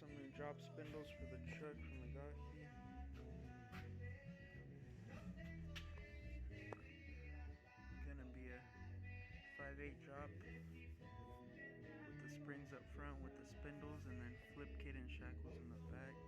some new drop spindles for the truck from Mcgaughys. Gonna be a 5/8 drop with the springs up front with the spindles, and then flip kit and shackles in the back.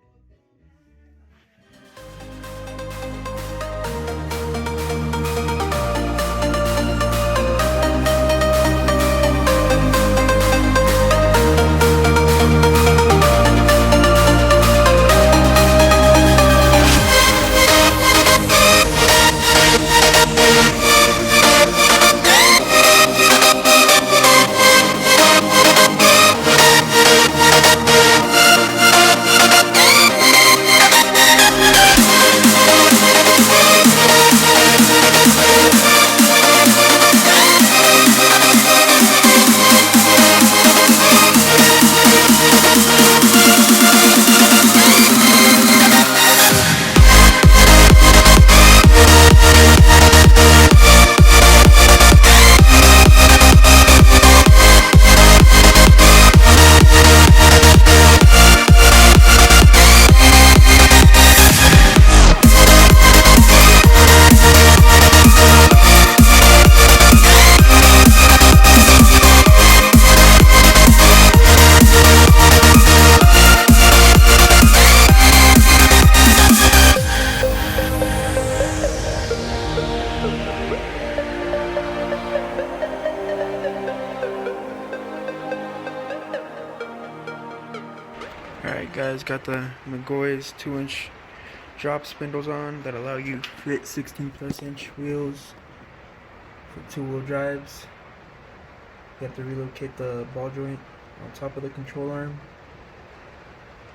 Alright guys, got the Mcgaughys 2-inch drop spindles on that allow you to fit 16+inch wheels for 2-wheel drives. You have to relocate the ball joint on top of the control arm.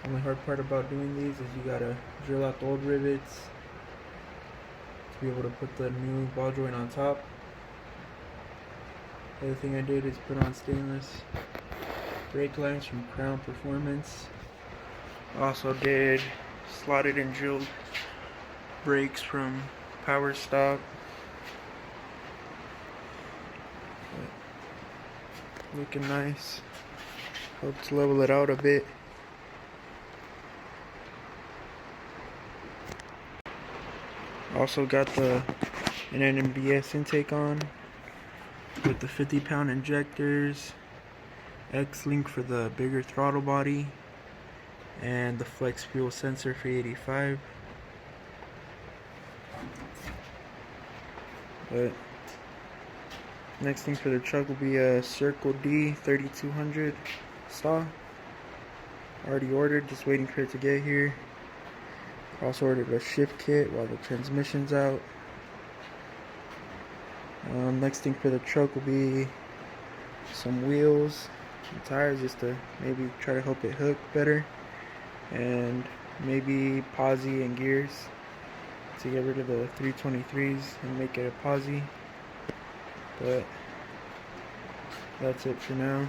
The only hard part about doing these is you gotta drill out the old rivets to be able to put the new ball joint on top. The other thing I did is put on stainless brake lines from Crown Performance. Also did slotted and drilled brakes from Power Stop. Looking nice. Hope to level it out a bit. Also got the NNBS Intake on with the 50-pound injectors, X-Link for the bigger throttle body, and the flex fuel sensor for 85. But next thing for the truck will be a Circle D 3200 saw. Already ordered, just waiting for it to get here. Also ordered a shift kit while the transmission's out. Next thing for the truck will be some wheels and tires, just to maybe try to help it hook better, and maybe posi and gears to get rid of the 323s and make it a posi. But that's it for now.